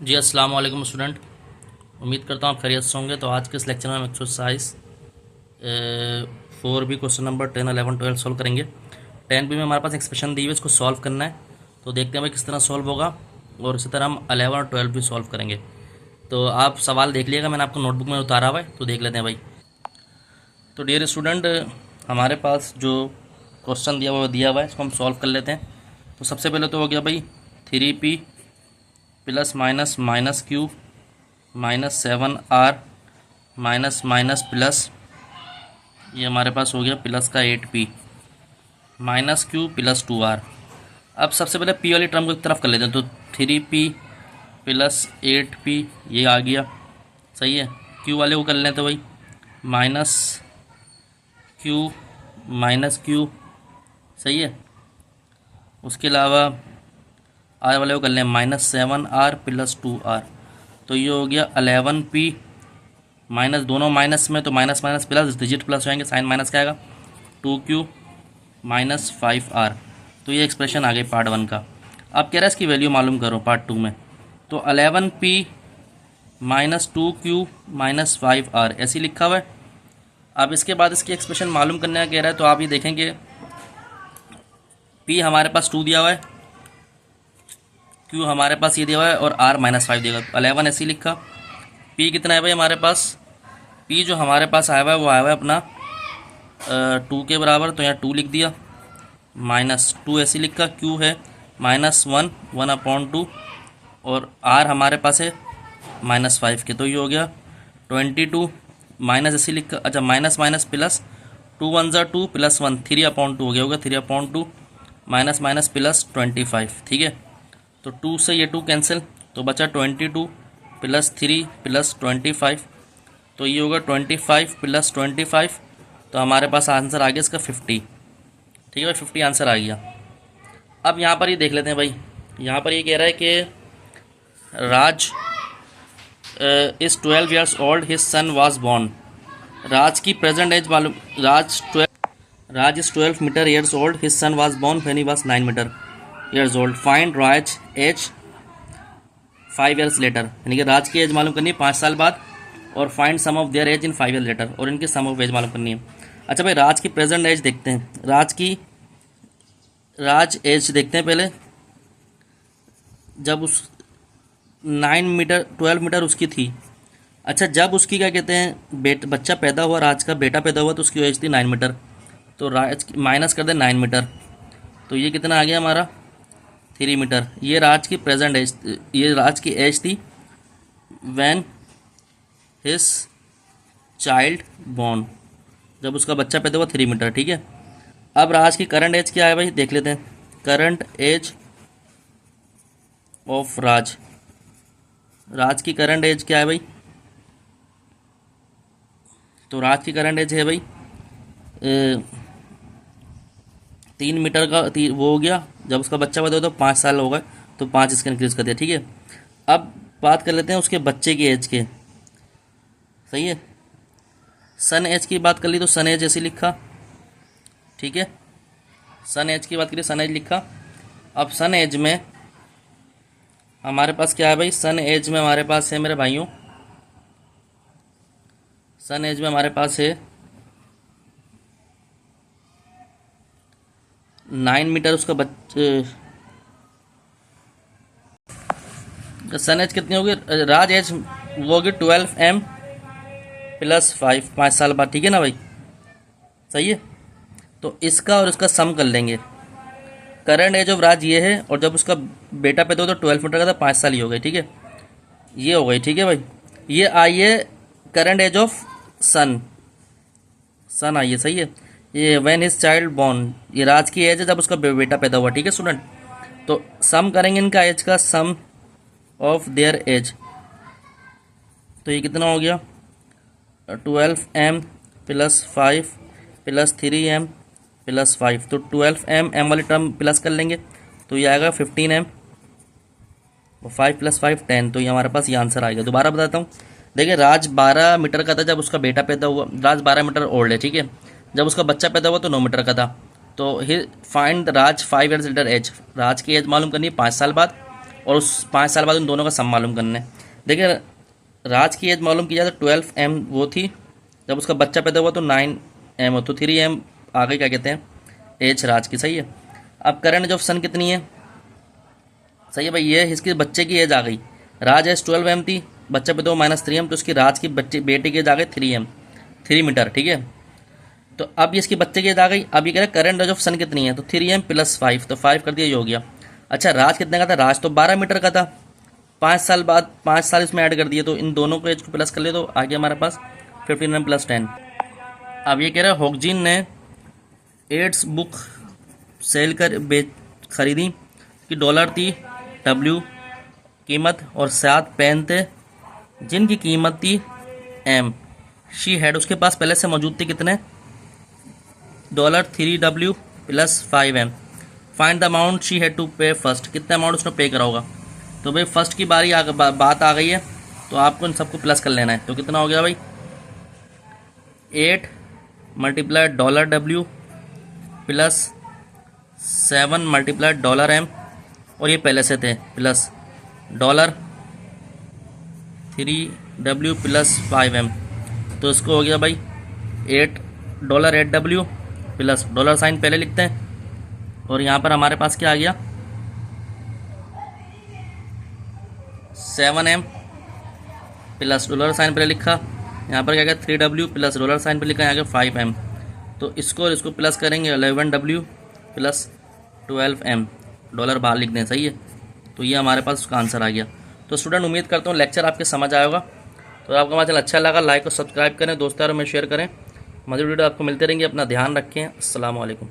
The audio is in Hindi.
जी अस्सलाम वालेकुम स्टूडेंट। उम्मीद करता हूँ आप खैरियत से होंगे। तो आज के इस लेक्चर में हम एक्सरसाइज 4 भी क्वेश्चन नंबर 10, 11, 12 सॉल्व करेंगे। 10 भी में हमारे पास एक्सप्रेशन दी हुई है, इसको सॉल्व करना है। तो देखते हैं भाई किस तरह सॉल्व होगा, और इसी तरह हम 11 और 12 भी सॉल्व करेंगे। तो आप सवाल देख लिएगा, मैंने आपको नोटबुक में उतारा हुआ है, तो देख लेते हैं भाई। तो डियर स्टूडेंट, हमारे पास जो क्वेश्चन दिया हुआ है इसको हम सॉल्व कर लेते हैं। तो सबसे पहले तो हो गया भाई 3p plus minus minus Q minus 7r minus minus plus, ये हमारे पास हो गया प्लस का 8p minus Q plus 2r। अब सबसे पहले p वाली टर्म को एक तरफ कर लेते हैं। तो 3p प्लस 8p ये आ गया, सही है। q वाले को कर लेते हैं भाई, माइनस क्यू, सही है। उसके अलावा r वाले को कर लें -7r प्लस 2r। तो ये हो गया 11p माइनस, दोनों माइनस में तो minus minus plus, digit plus होएंगे, साइन माइनस क्या आएगा 2q माइनस 5r। तो ये एक्सप्रेशन आ गई पार्ट 1 का। अब कह रहा है इसकी वैल्यू मालूम करो पार्ट 2 में। तो 11p minus 2q minus 5r ऐसे ही लिखा हुआ है। अब इसके बाद इसकी एक्सप्रेशन मालूम करने का कह रहा है। तो आप ये देखेंगे p हमारे पास 2 दिया हुआ है, q हमारे पास ये दिया हुआ है, और r माइनस 5 दिया हुआ है। 11 ऐसे ही लिखा। p कितना है भाई हमारे पास, p जो हमारे पास आया हुआ है वो आया हुआ है अपना 2 के बराबर, तो यहाँ 2 लिख दिया। माइनस 2 ऐसे ही लिखा। q है -1/2, और r हमारे पास है -5 के, तो ये हो गया 22 माइनस ऐसे ही लिखा। अच्छा, माइनस माइनस प्लस, 2 1 ज़ा 2 प्लस 1 3/2 हो गया, होगा 3/2 माइनस माइनस प्लस 25, ठीक है। तो 2 से ये 2 कैंसिल, तो बचा 22 प्लस 3 प्लस 25, तो ये होगा 25 प्लस 25। तो हमारे पास आंसर आ गया इसका 50, ठीक है भाई, 50 आंसर आ गया। अब यहाँ पर ये देख लेते हैं भाई, यहाँ पर ये कह रहा है कि Raj is 12 years old, his son was born. Raj की प्रेजेंट एज मालूम, Raj is 12 metre years old, his son was born when he was 9 metre years old. Find Raj age 5 years later, यानी कि राज की एज मालूम करनी है 5 साल बाद, और find sum of their age in 5 year later, और इनकी सम ऑफ एज मालूम करनी है। अच्छा भाई, राज की प्रेजेंट एज देखते हैं। राज एज देखते हैं पहले। जब उस 12 मीटर उसकी थी। अच्छा, जब उसकी क्या कहते हैं बच्चा पैदा हुआ, राज का बेटा पैदा हुआ, तो उसकी एज थी 9 मीटर। तो राज माइनस कर दे 9 मीटर, तो ये कितना आ गया हमारा 3 मीटर। ये राज की प्रेजेंट एज, ये राज की एज थी व्हेन हिज चाइल्ड बॉर्न, जब उसका बच्चा पैदा हुआ 3 मीटर, ठीक है। अब राज की करंट एज क्या है भाई, देख लेते हैं। करंट एज ऑफ राज, राज की करंट एज क्या है भाई, तो राज की करंट एज है भाई 3 मीटर का, वो हो गया। जब उसका बच्चा पैदा हुआ तो 5 साल हो गए, तो 5 इसका इंक्रीज कर दिया, ठीक है। अब बात कर लेते हैं उसके बच्चे की एज के, सही है। सन एज की बात कर ली, तो सन एज ऐसे लिखा, ठीक है। सन एज की बात करिए, सन एज लिखा। अब सन एज में हमारे पास क्या है भाई, सन एज में हमारे पास है मेरे भाइयों, सन एज में हमारे पास है 9 मीटर उसका सन एज कितनी होगी, राज एज वो होगी 12m प्लस 5 साल बाद, ठीक है ना भाई, सही है। तो इसका और इसका सम कर लेंगे। करंट एज ऑफ राज ये है, और जब उसका बेटा पैदा हो तो 12 मीटर का था, 5 साल ही हो गए, ठीक है। ये हो गई, ठीक है भाई। ये आई है करंट एज ऑफ सन, सन आई है, सही है। ये व्हेन हिज चाइल्ड बॉर्न, ये राज की एज है जब उसका बेटा पैदा हुआ, ठीक है स्टूडेंट। तो सम करेंगे इनका एज का, सम ऑफ देयर एज, तो ये कितना हो गया 12m plus 5 plus 3m plus 5। तो 12m, m वाली टर्म प्लस कर लेंगे, तो ये आएगा 15m, और 5 प्लस 5 10। तो ये हमारे पास ये आंसर आएगा। दोबारा बताता हूँ, देखिए राज 12 मीटर का था जब उसका बेटा पैदा हुआ, राज 12 मीटर ओल्ड है, ठीक है। जब उसका बच्चा पैदा हुआ तो 9 मीटर का था। तो ही फाइंड राज 5 ईयर्स लेटर एज, राज की एज मालूम करनी है 5 साल बाद, और उस 5 साल बाद उन दोनों का सम मालूम करना है। देखिए राज की एज मालूम की जाए तो 12M वो थी, जब उसका बच्चा पैदा हुआ तो 9M हो, तो 3M आ गई क्या कहते हैं एज राज की, सही है। अब करंट ऑफ सन कितनी है, सही है भाई, ये इसके बच्चे की एज आ गई। राज एज 12M थी, बच्चा पैदा हुआ -3M, तो उसकी राज की बच्चे बेटे की एज आ गई 3M, 3 मीटर, ठीक है। तो अब ये इसके बच्चे की एज आ गई। अब ये कह रहे करंट एज ऑफ सन कितनी है, तो 3M + 5, तो 5 कर दिया, ये हो गया। अच्छा राज कितने का था, राज तो 12 मीटर का था, 5 साल बाद 5 साल इसमें ऐड कर दिए, तो इन दोनों को एज को प्लस कर ले तो आ गया हमारे पास 15M + 10। अब ये कह रहा है हॉकजिन ने एड्स बुक सेल कर खरीदी कि डॉलर थी W कीमत और 7 पेन थे जिनकी कीमत थी M। शी हैड उसके पास पहले से मौजूद थे कितने, $3W + 5M। Find the amount she had to pay first, कितना अमाउंट उसने पे करा होगा। तो भाई फर्स्ट की बारी बात आ गई है, तो आपको इन सबको प्लस कर लेना है। तो कितना हो गया भाई, 8 × $W + 7 × $M, और ये पहले से थे, प्लस $3W + 5M, तो इसको हो गया भाई $8W प्लस डॉलर साइन पहले लिखते हैं, और यहाँ पर हमारे पास क्या आ गया 7M प्लस डॉलर साइन पहले लिखा, यहाँ पर क्या गया 3W प्लस डॉलर साइन पर लिखा, यहाँ गया 5M। तो इसको और इसको प्लस करेंगे 11W + 12M, डॉलर बाहर लिख दें, सही है। तो ये हमारे पास उसका आंसर आ गया। तो स्टूडेंट उम्मीद करता हूँ लेक्चर आपके समझ आएगा। तो आपको हमारा चैनल अच्छा लगा लाइक और सब्सक्राइब करें, दोस्तों में शेयर करें। मज़े वीडियो आपको मिलते रहेंगे, अपना ध्यान रखें। अस्सलाम वालेकुम।